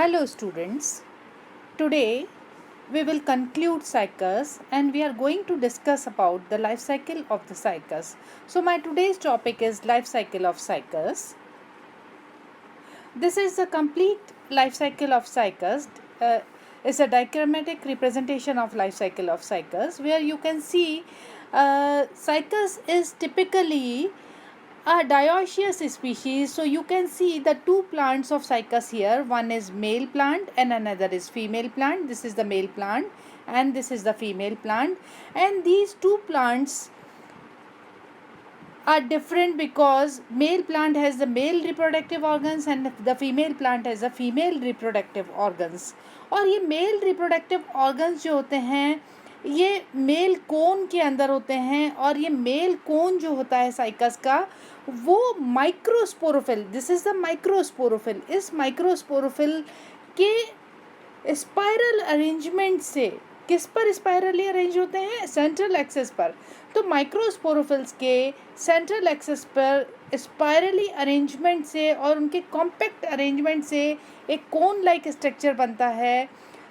Hello students, today we will conclude cycles and we are going to discuss about the life cycle of the cycles. So my today's topic is life cycle of cycles. This is a complete life cycle of cycles. Is a diagrammatic representation of life cycle of cycles where you can see cycles is typically a dioecious species. So you can see the two plants of cycas here. One is male plant and another is female plant. This is the male plant and this is the female plant, and these two plants are different because male plant has the male reproductive organs and the female plant has the female reproductive organs. और ये male reproductive organs जो होते हैं ये male cone के अंदर होते हैं, और ये मेल कोन जो होता है साइकस का वो microsporophyll, this is the microsporophyll, इस माइक्रोस्पोरोफिल के स्पाइरल अरेंजमेंट से किस पर स्पाइरली अरेंज होते हैं, सेंट्रल एक्सेस पर। तो माइक्रोस्पोरोफिल्स के सेंट्रल एक्सेस पर स्पाइरली अरेंजमेंट से और उनके कॉम्पैक्ट अरेंजमेंट से एक कोन लाइक स्ट्रक्चर बनता है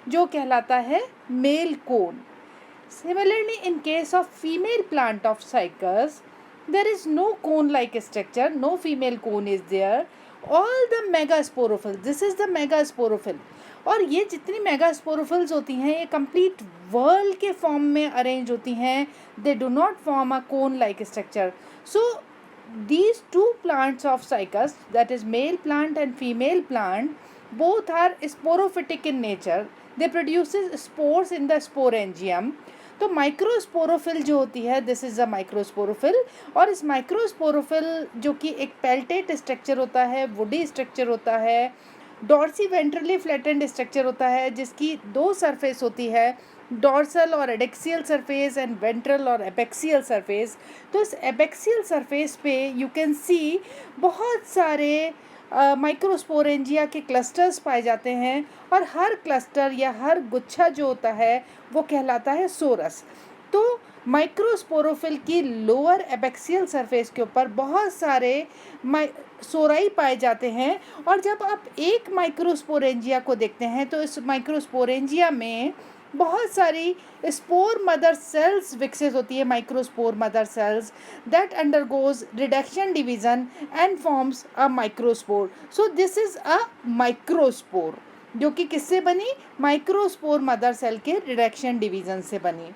जो कहलाता है male cone. Similarly, in case of female plant of cycas, there is no cone-like structure, no female cone is there. All the megasporophylls, this is the megasporophyle. और ये जितनी megasporophylls होती हैं ये complete whirl के form में arrange होती हैं. They do not form a cone-like structure. So these two plants of cycas, that is male plant and female plant, both are sporophytic in nature. They produce spores in the sporangium. तो microsporophyll जो होती है this is a microsporophyll, और इस microsporophyll जो कि एक पेल्टेट structure होता है, वुडी स्ट्रक्चर होता है, डॉर्सी वेंट्रली फ्लैटेंड स्ट्रक्चर होता है जिसकी दो सरफेस होती है, डॉर्सल और एडेक्सियल सरफेस एंड वेंट्रल और एपेक्सियल सरफेस। तो इस एपेक्सियल सरफेस पे यू कैन सी बहुत सारे माइक्रोस्पोरेंजिया के क्लस्टर्स पाए जाते हैं, और हर क्लस्टर या हर गुच्छा जो होता है वो कहलाता है सोरस। तो माइक्रोस्पोरोफिल की लोअर एपेक्सियल सरफेस के ऊपर बहुत सारे सोराई पाए जाते हैं, और जब आप एक माइक्रोस्पोरेंजिया को देखते हैं तो इस माइक्रोस्पोरेंजिया में बहुत सारी स्पोर मदर सेल्स विकसित होती है, microspore mother cells that undergoes reduction division and forms a microspore. So this is a microspore जो कि किससे बनी, माइक्रोस्पोर मदर सेल के रिडक्शन डिवीजन से बनी।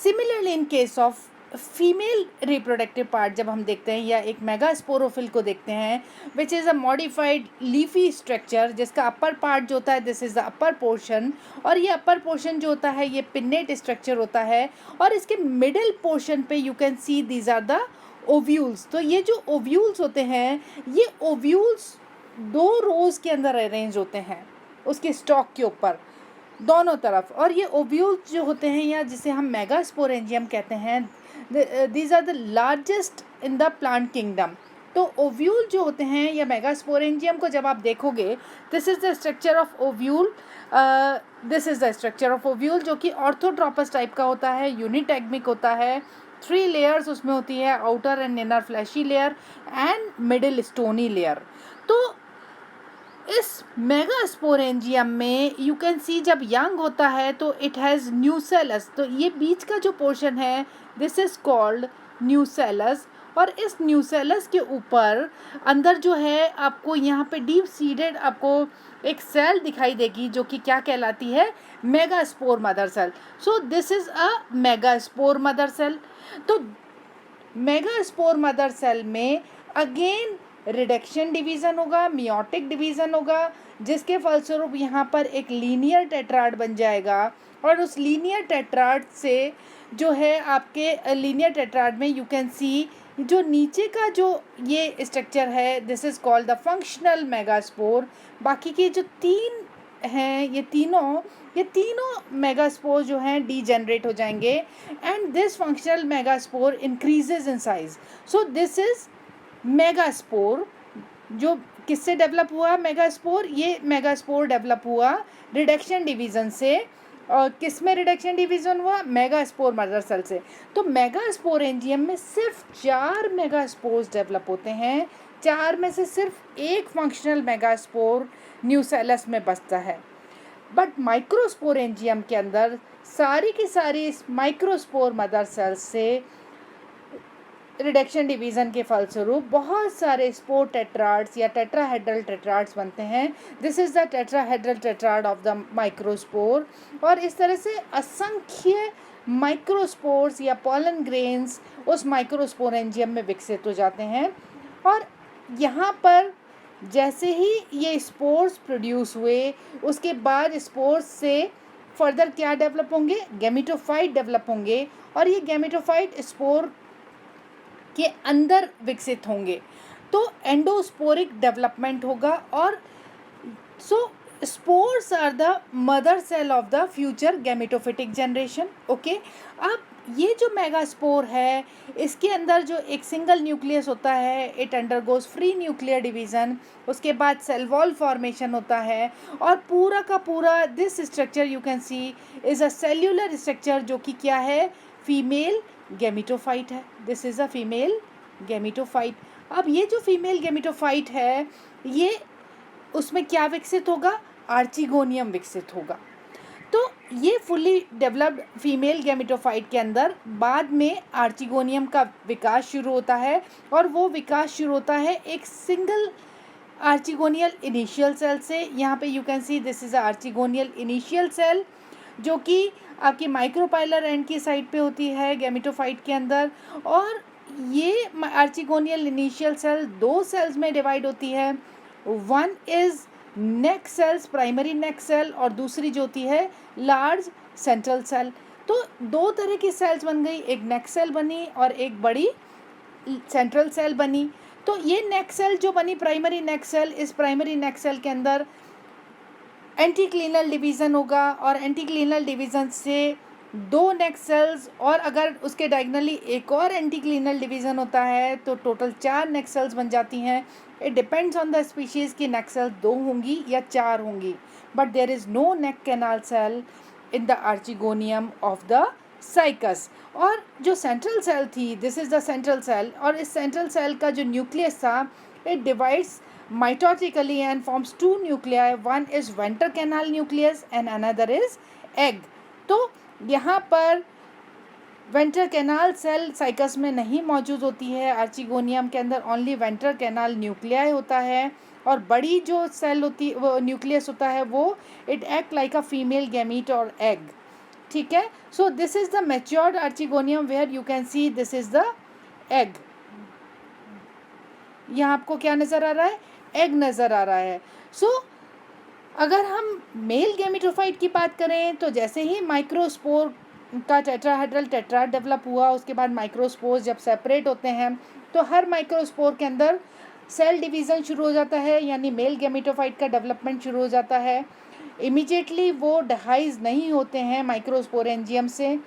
Similarly in case of female reproductive part जब हम देखते हैं या एक मेगास्पोरोफिल को देखते हैं which is a modified leafy structure, जिसका अपर पार्ट जो होता है this is the upper portion, और ये अपर पोर्शन जो होता है ये पिन्नेट स्ट्रक्चर होता है, और इसके मिडिल पोर्शन पे you can see these are the ovules. तो ये जो ओव्यूल्स होते हैं ये ओव्यूल्स दो रोज के अंदर अरेंज होते हैं उसके स्टॉक के ऊपर दोनों तरफ, और ये ओव्यूल्स जो होते हैं या जिसे हम मेगास्पोरेंजियम कहते हैं these are the largest in the plant kingdom. तो ओव्यूल जो होते हैं या मेगास्पोरेंजियम को जब आप देखोगे this is the structure of ovule, this is the structure of ovule जो कि ऑर्थोट्रोपस टाइप का होता है, यूनिटैग्मिक होता है, 3 लेयर्स उसमें होती है, outer and inner flashy layer and middle stony layer. तो इस मेगास्पोरेंजियम में यू कैन सी जब यंग होता है तो इट हैज़ न्यूसेलस, तो ये बीच का जो पोर्शन है दिस इज़ कॉल्ड न्यूसेलस, और इस न्यूसेलस के ऊपर अंदर जो है आपको यहाँ पे डीप सीडेड आपको एक सेल दिखाई देगी जो कि क्या कहलाती है, megaspore mother cell. So this is a megaspore mother cell. तो मेगास्पोर मदर सेल में अगेन रिडक्शन डिवीज़न होगा, मियोटिक डिवीज़न होगा, जिसके फलस्वरूप यहाँ पर एक लीनियर टेट्राड बन जाएगा, और उस लीनियर टेट्राड से जो है आपके लीनियर टेट्राड में यू कैन सी जो नीचे का जो ये स्ट्रक्चर है this is called the functional megaspore. बाकी के जो तीन हैं ये तीनों मेगास्पोर जो हैं डीजेनरेट हो जाएंगे, and this functional megaspore increases in size. So this is megaspore जो किससे डेवलप हुआ, मेगास्पोर, ये मेगास्पोर डेवलप हुआ रिडक्शन डिवीज़न से, किस में रिडक्शन डिवीज़न हुआ? मेगा स्पोर मदर सेल से। तो मेगा स्पोरेंजियम में सिर्फ 4 मेगा स्पोर्स डेवलप होते हैं, 4 में से सिर्फ एक फंक्शनल मेगा स्पोर न्यूसेलस में बचता है। बट माइक्रोस्पोरेंजियम के अंदर सारी की सारी इस माइक्रोस्पोर मदर सेल से रिडक्शन डिवीज़न के फलस्वरूप बहुत सारे स्पोर टेट्राड्स या टेट्राहेड्रल टेट्राड्स बनते हैं। This is the tetrahedral tetrad of the microspore. और इस तरह से असंख्य माइक्रोस्पोर्स या पॉलन ग्रेन्स उस माइक्रोस्पोरेंजियम में विकसित हो जाते हैं। और यहाँ पर जैसे ही ये स्पोर्स प्रोड्यूस हुए, उसके बाद स्पोर्स से फर्दर क्या डेवलप होंगे? गैमेटोफाइट डेवलप होंगे, और ये गैमेटोफाइट स्पोर के अंदर विकसित होंगे। तो एंडोस्पोरिक डेवलपमेंट होगा। और so spores are the mother cell of the future gametophytic generation. Okay, अब ये जो मेगास्पोर है, इसके अंदर जो एक सिंगल न्यूक्लियस होता है, it undergoes free nuclear division, उसके बाद सेल वॉल फॉर्मेशन होता है, और पूरा का पूरा this structure you can C is a cellular structure, जो कि क्या है? फीमेल गैमेटोफाइट है। This is a female gametophyte. अब ये जो फीमेल गैमेटोफाइट है, ये उसमें क्या विकसित होगा? आर्चिगोनियम विकसित होगा। तो ये फुली डेवलप्ड फीमेल गैमेटोफाइट के अंदर बाद में आर्चिगोनियम का विकास शुरू होता है, और वो विकास शुरू होता है एक सिंगल आर्चिगोनियल इनिशियल सेल से। यहाँ पे you can see this is a archegonial initial cell, जो कि आपकी माइक्रोपाइलर एंड की साइड पे होती है गैमेटोफाइट के अंदर। और ये आर्चिगोनियल इनिशियल सेल 2 सेल्स में डिवाइड होती है। One is neck cells, primary neck cell, और दूसरी जो होती है लार्ज सेंट्रल सेल। तो 2 तरह की सेल्स बन गई, एक नेक सेल बनी और एक बड़ी सेंट्रल सेल बनी। तो ये नेक सेल जो बनी, प्राइमरी नेक सेल, इस प्राइमरी नेक सेल के अंदर एंटीक्लिनल डिवीज़न होगा, और एंटीक्लिनल डिवीज़न से 2 नेक सेल्स, और अगर उसके डायगनली एक और एंटीक्लिनल डिवीज़न होता है तो टोटल 4 नेक सेल्स बन जाती हैं। It depends on the species की नेक सेल्स 2 होंगी या 4 होंगी, but there is no neck canal cell in the archegonium of the Cycas. और जो सेंट्रल सेल थी, this is the central cell, और इस सेंट्रल सेल का जो न्यूक्लियस था, it divides mitotically and forms 2 nuclei. One is venter canal nucleus and another is egg. तो यहाँ पर वेंटर कैनाल सेल साइकस में नहीं मौजूद होती है। आर्चिगोनियम के अंदर ओनली वेंटर कैनाल न्यूक्लियाई होता है, और बड़ी जो सेल होती वो न्यूक्लियस होता है, वो it act like a female gamete और एग। ठीक है, so this is the matured archegonium where you can see this is the egg. यहाँ आपको क्या नज़र आ रहा है? एग नज़र आ रहा है। सो अगर हम मेल गैमेटोफाइट की बात करें, तो जैसे ही माइक्रोस्पोर का टेट्राहेड्रल टेट्राड डेवलप हुआ, उसके बाद माइक्रोस्पोर जब सेपरेट होते हैं, तो हर माइक्रोस्पोर के अंदर सेल डिवीज़न शुरू हो जाता है, यानी मेल गैमेटोफाइट का डेवलपमेंट शुरू हो जाता है। इमीडिएटली वो डिहाइज नहीं होते हैं माइक्रोस्पोरेंजियम से,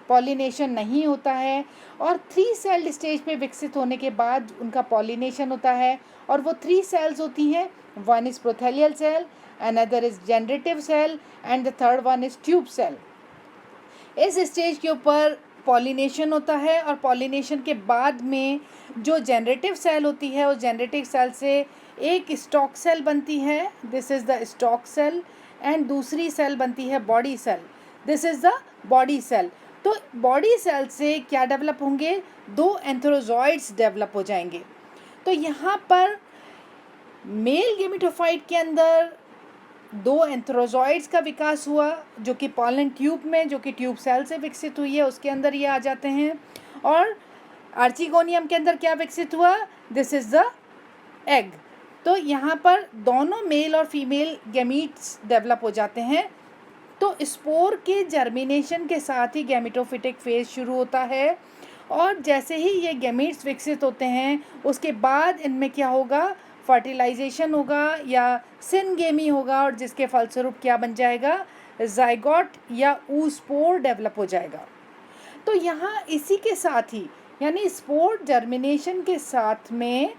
पॉलिनेशन नहीं होता है, और 3 सेल स्टेज पे विकसित होने के बाद उनका पॉलिनेशन होता है। और वो 3 सेल्स होती हैं, one is prothallial cell, another is generative cell, and the third one is tube cell. इस स्टेज के ऊपर पॉलिनेशन होता है, और पॉलिनेशन के बाद में जो जनरेटिव सेल होती है, उस जनरेटिव सेल से एक स्टॉक सेल बनती है, this is the stalk cell, and दूसरी सेल बनती है body cell, this is the body cell. तो बॉडी सेल से क्या डेवलप होंगे? 2 एंथ्रोजॉइड्स डेवलप हो जाएंगे। तो यहाँ पर मेल गैमेटोफाइट के अंदर 2 एंथ्रोजॉइड्स का विकास हुआ, जो कि पॉलन ट्यूब में, जो कि ट्यूब सेल से विकसित हुई है, उसके अंदर ये आ जाते हैं। और आर्चिगोनियम के अंदर क्या विकसित हुआ? This is the egg. तो यहाँ पर दोनों मेल और फीमेल गैमीट्स डेवलप हो जाते हैं। तो स्पोर के जर्मिनेशन के साथ ही गैमेटोफिटिक फेज शुरू होता है, और जैसे ही ये गैमीट्स विकसित होते हैं, उसके बाद इनमें क्या होगा? फर्टिलाइजेशन होगा या सिनगेमी होगा, और जिसके फलस्वरूप क्या बन जाएगा? जाइगोट या ऊस्पोर डेवलप हो जाएगा। तो यहाँ इसी के साथ ही, यानी स्पोर जर्मिनेशन के साथ में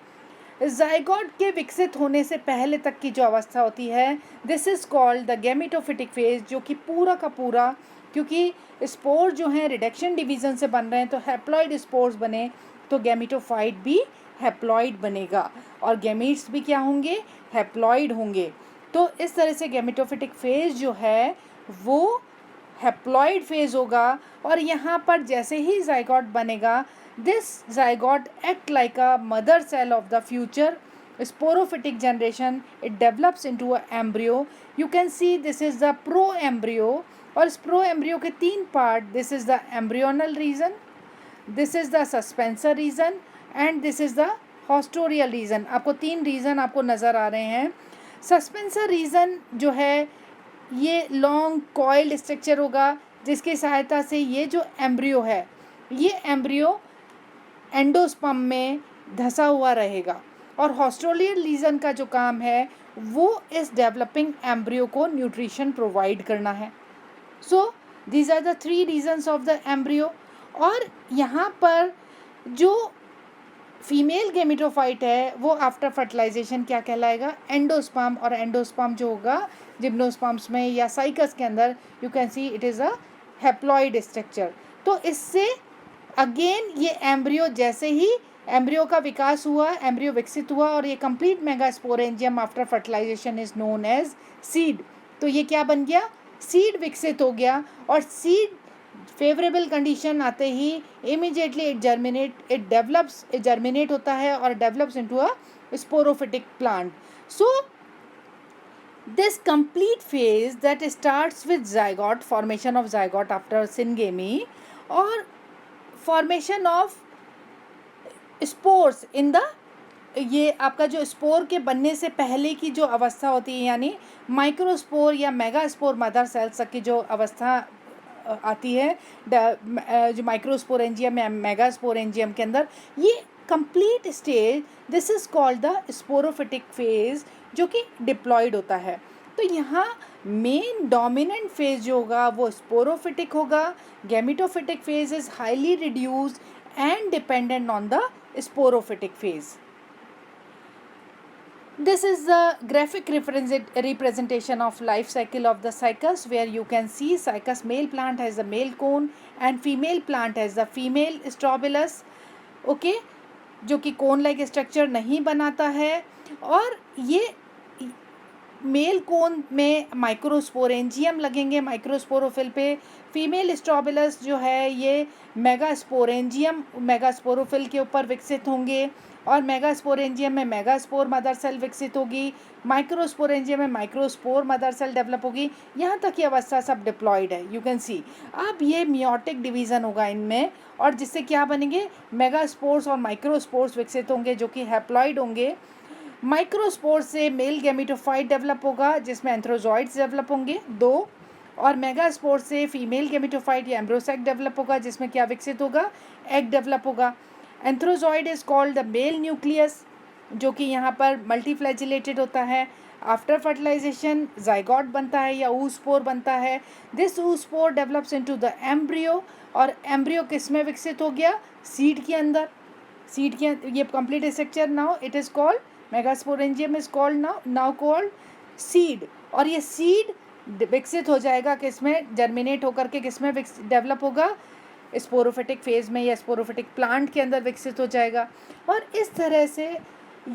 जाइगोट के विकसित होने से पहले तक की जो अवस्था होती है, this is called the gametophytic phase, जो कि पूरा का पूरा, क्योंकि स्पोर जो हैं रिडक्शन डिवीज़न से बन रहे हैं, तो हैप्लॉइड स्पोर्स बने तो गैमेटोफाइट भी हैप्लॉइड बनेगा और गैमीट्स भी क्या होंगे, हैप्लॉइड होंगे। तो इस तरह से गैमेटोफिटिक फेज जो है वो हैप्लॉइड फेज होगा। और यहाँ पर जैसे ही जाइगोट बनेगा, this zygote act like a mother cell of the future sporophytic generation. It develops into a embryo. You can see this is the pro-embryo, और इस pro-embryo के तीन part, this is the embryonal region, this is the suspensor region and this is the haustorial region. आपको तीन reason आपको नज़र आ रहे हैं। सस्पेंसर रीजन जो है ये लॉन्ग कॉइल्ड स्ट्रक्चर होगा, जिसकी सहायता से ये जो एम्ब्रियो है, ये एम्ब्रियो एंडोस्पर्म में धंसा हुआ रहेगा। और हॉस्टोरियल रीजन का जो काम है वो इस डेवलपिंग एम्ब्रियो को न्यूट्रिशन प्रोवाइड करना है। So these are the three regions of the embryo. और यहाँ पर जो फीमेल गेमिटोफाइट है वो आफ्टर फर्टिलाइजेशन क्या कहलाएगा, एंडोस्पर्म। और एंडोस्पर्म जो होगा जिम्नोस्पर्म्स में या साइकस के अंदर, you can see it is a haploid structure. तो इससे अगेन ये एम्ब्रियो, जैसे ही एम्ब्रियो का विकास हुआ, एम्ब्रियो विकसित हुआ और ये complete megasporangium after fertilisation is known as seed. तो ये क्या बन गया, सीड विकसित हो गया। और सीड फेवरेबल कंडीशन आते ही इमीडिएटली इट जर्मिनेट होता है और develops into a sporophytic plant. So this complete phase that starts with zygote, formation of zygote after syngamy, or formation of spores in the, ये आपका जो स्पोर के बनने से पहले की जो अवस्था होती है, यानी माइक्रोस्पोर या मेगास्पोर मदर सेल्स तक की जो अवस्था आती है, जो माइक्रोस्पोरेंजियम या मेगास्पोरेंजियम के अंदर, ये complete stage, this is called the sporophytic phase, जो कि डिप्लॉयड होता है। तो यहाँ मेन डोमिनेंट फेज जो होगा वो स्पोरोफिटिक होगा। Gametophytic phase is highly reduced and dependent on the sporophytic phase. This is the graphic representation of life cycle of the cycas, where you can see cycas male plant has the male cone and female plant has the female strobilus, okay, जो कि cone like structure नहीं बनाता है। और ये male cone में microsporangium लगेंगे microsporophyll पे। फीमेल स्ट्रोबिलस जो है ये मेगास्पोरोफिल के ऊपर विकसित होंगे और मेगास्पोरेंजियम में मेगास्पोर मदर सेल विकसित होगी, माइक्रोस्पोरेंजियम में माइक्रोस्पोर मदर सेल डेवलप होगी। यहाँ तक की अवस्था सब डिप्लॉयड है, यू कैन सी। अब ये मियोटिक डिवीज़न होगा इनमें, और जिससे क्या बनेंगे, मेगास्पोर्स और माइक्रोस्पोर्स विकसित होंगे जो कि हैप्लॉइड होंगे। माइक्रोस्पोर से मेल गैमेटोफाइट डेवलप होगा जिसमें एंथ्रोजॉइड्स डेवलप होंगे 2, और मेगास्पोर से फीमेल गैमेटोफाइट या एम्ब्रोसैक डेवलप होगा जिसमें क्या विकसित होगा, एग डेवलप होगा। Antherozoid is called the mail nucleus, जो कि यहाँ पर मल्टीफ्लैजिलेटेड होता है। आफ्टर फर्टिलाइजेशन जाइगोट बनता है या ऊस्पोर बनता है। This ऊस्पोर develops into the embryo, और एम्ब्रियो किस में विकसित हो गया, सीड के अंदर। सीड के ये complete structure now it is called megasporangium is called now called seed. और ये सीड विकसित हो जाएगा किसमें, जर्मिनेट होकर के किसमें डेवलप होगा, स्पोरोफिटिक फेज में या स्पोरोफिटिक प्लांट के अंदर विकसित हो जाएगा। और इस तरह से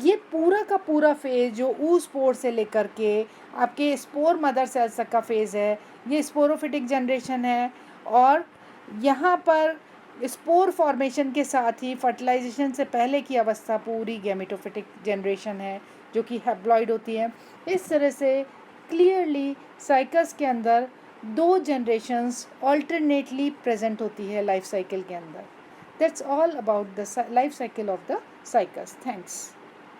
ये पूरा का पूरा फेज जो ऊस्पोर से लेकर के आपके स्पोर मदर सेल्स तक का फेज है, ये स्पोरोफिटिक जनरेशन है। और यहाँ पर स्पोर फॉर्मेशन के साथ ही फर्टिलाइजेशन से पहले की अवस्था पूरी गैमेटोफिटिक जनरेशन है जो कि हैप्लॉइड होती है। इस तरह से क्लियरली साइकस के अंदर 2 जनरेशन्स ऑल्टरनेटली प्रेजेंट होती है लाइफ साइकिल के अंदर। That's all about the life cycle of the cycas. Thanks.